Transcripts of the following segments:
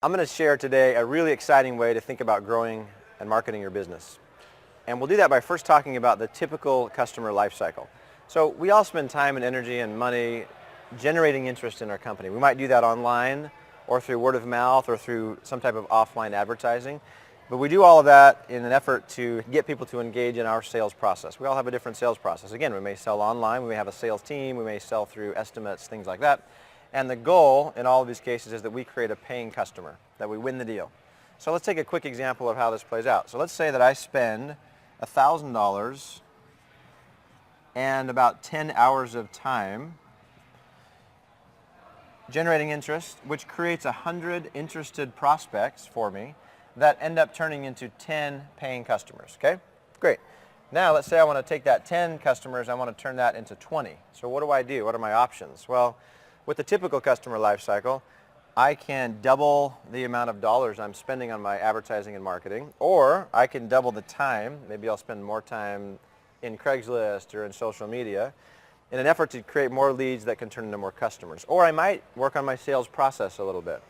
I'm going to share today a really exciting way to think about growing and marketing your business. And we'll do that by first talking about the typical customer life cycle. So we all spend time and energy and money generating interest in our company. We might do that online or through word of mouth or through some type of offline advertising. But we do all of that in an effort to get people to engage in our sales process. We all have a different sales process. Again, we may sell online, we may have a sales team, we may sell through estimates, things like that. And the goal in all of these cases is that we create a paying customer, that we win the deal. So let's take a quick example of how this plays out. So let's say that I spend $1,000 and about 10 hours of time generating interest, which creates 100 interested prospects for me that end up turning into 10 paying customers, okay? Great. Now let's say I want to take that 10 customers, I want to turn that into 20. So what do? What are my options? Well, with the typical customer life cycle, I can double the amount of dollars I'm spending on my advertising and marketing, or I can double the time. Maybe I'll spend more time in Craigslist or in social media in an effort to create more leads that can turn into more customers. Or I might work on my sales process a little bit.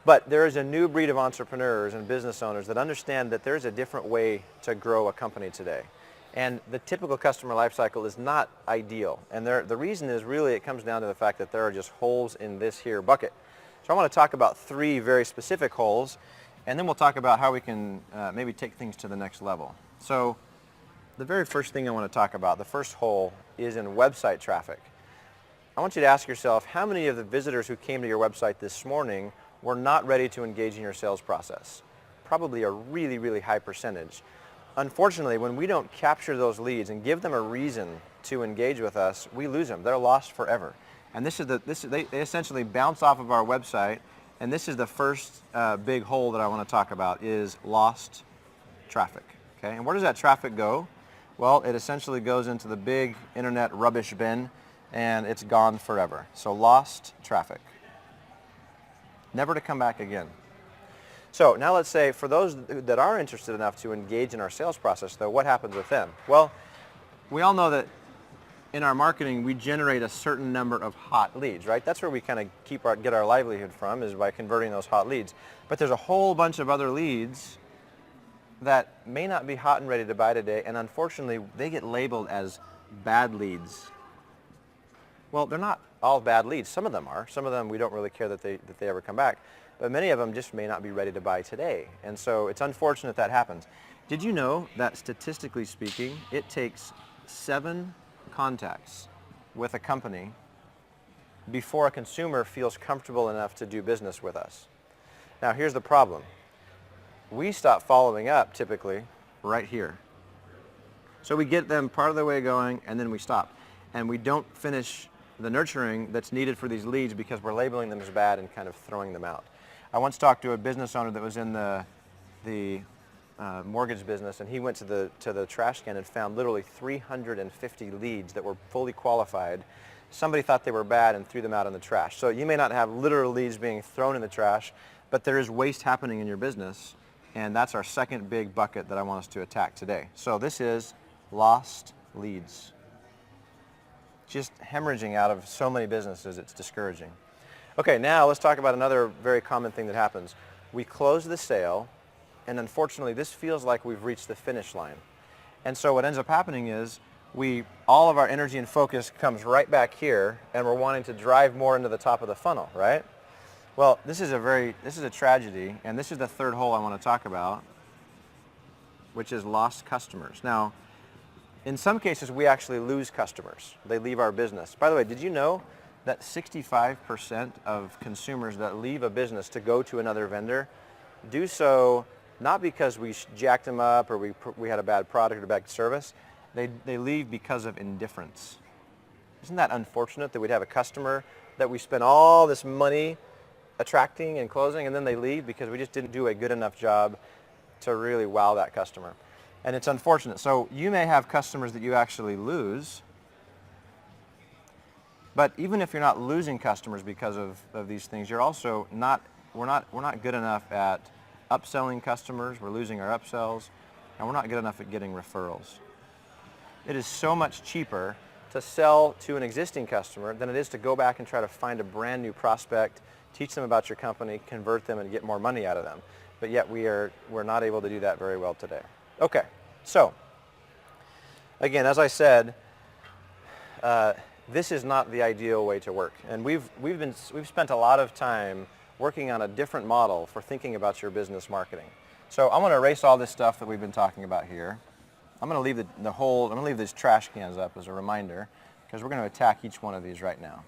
But there is a new breed of entrepreneurs and business owners that understand that there's a different way to grow a company today. And the typical customer life cycle is not ideal. And the reason is really it comes down to the fact that there are just holes in this here bucket. So I want to talk about 3 very specific holes, and then we'll talk about how we can maybe take things to the next level. So the very first thing I want to talk about, the first hole, is in website traffic. I want you to ask yourself, how many of the visitors who came to your website this morning were not ready to engage in your sales process? Probably a really, really high percentage. Unfortunately, when we don't capture those leads and give them a reason to engage with us, we lose them. They're lost forever. And they essentially bounce off of our website, and this is the first big hole that I want to talk about, is lost traffic. Okay? And where does that traffic go? Well, it essentially goes into the big internet rubbish bin, and it's gone forever. So lost traffic. Never to come back again. So now let's say for those that are interested enough to engage in our sales process, though, what happens with them? Well, we all know that in our marketing we generate a certain number of hot leads, right? That's where we kind of get our livelihood from, is by converting those hot leads. But there's a whole bunch of other leads that may not be hot and ready to buy today, and unfortunately they get labeled as bad leads. Well, they're not all bad leads. Some of them are. Some of them we don't really care that they ever come back. But many of them just may not be ready to buy today. And so it's unfortunate that happens. Did you know that statistically speaking, it takes 7 contacts with a company before a consumer feels comfortable enough to do business with us? Now here's the problem. We stop following up typically right here. So we get them part of the way going and then we stop. And we don't finish the nurturing that's needed for these leads because we're labeling them as bad and kind of throwing them out. I once talked to a business owner that was in the mortgage business, and he went to the trash can and found literally 350 leads that were fully qualified. Somebody thought they were bad and threw them out in the trash. So you may not have literal leads being thrown in the trash, but there is waste happening in your business, and that's our second big bucket that I want us to attack today. So this is lost leads. Just hemorrhaging out of so many businesses, it's discouraging. Okay, now let's talk about another very common thing that happens. We close the sale, and unfortunately this feels like we've reached the finish line. And so what ends up happening is all of our energy and focus comes right back here, and we're wanting to drive more into the top of the funnel, right? Well, this is a tragedy, and this is the third hole I want to talk about, which is lost customers. Now, in some cases, we actually lose customers. They leave our business. By the way, did you know that 65% of consumers that leave a business to go to another vendor do so not because we jacked them up or we had a bad product or bad service. They leave because of indifference. Isn't that unfortunate that we'd have a customer that we spend all this money attracting and closing, and then they leave because we just didn't do a good enough job to really wow that customer? And it's unfortunate. So you may have customers that you actually lose, but even if you're not losing customers because of these things, you're also we're not good enough at upselling customers. We're losing our upsells, and we're not good enough at getting referrals. It is so much cheaper to sell to an existing customer than it is to go back and try to find a brand new prospect teach them about your company, convert them, and get more money out of them. But yet we're not able to do that very well today. Okay, so again, as I said, this is not the ideal way to work, and we've spent a lot of time working on a different model for thinking about your business marketing. So I'm going to erase all this stuff that we've been talking about here. I'm going to leave I'm going to leave these trash cans up as a reminder, because we're going to attack each one of these right now.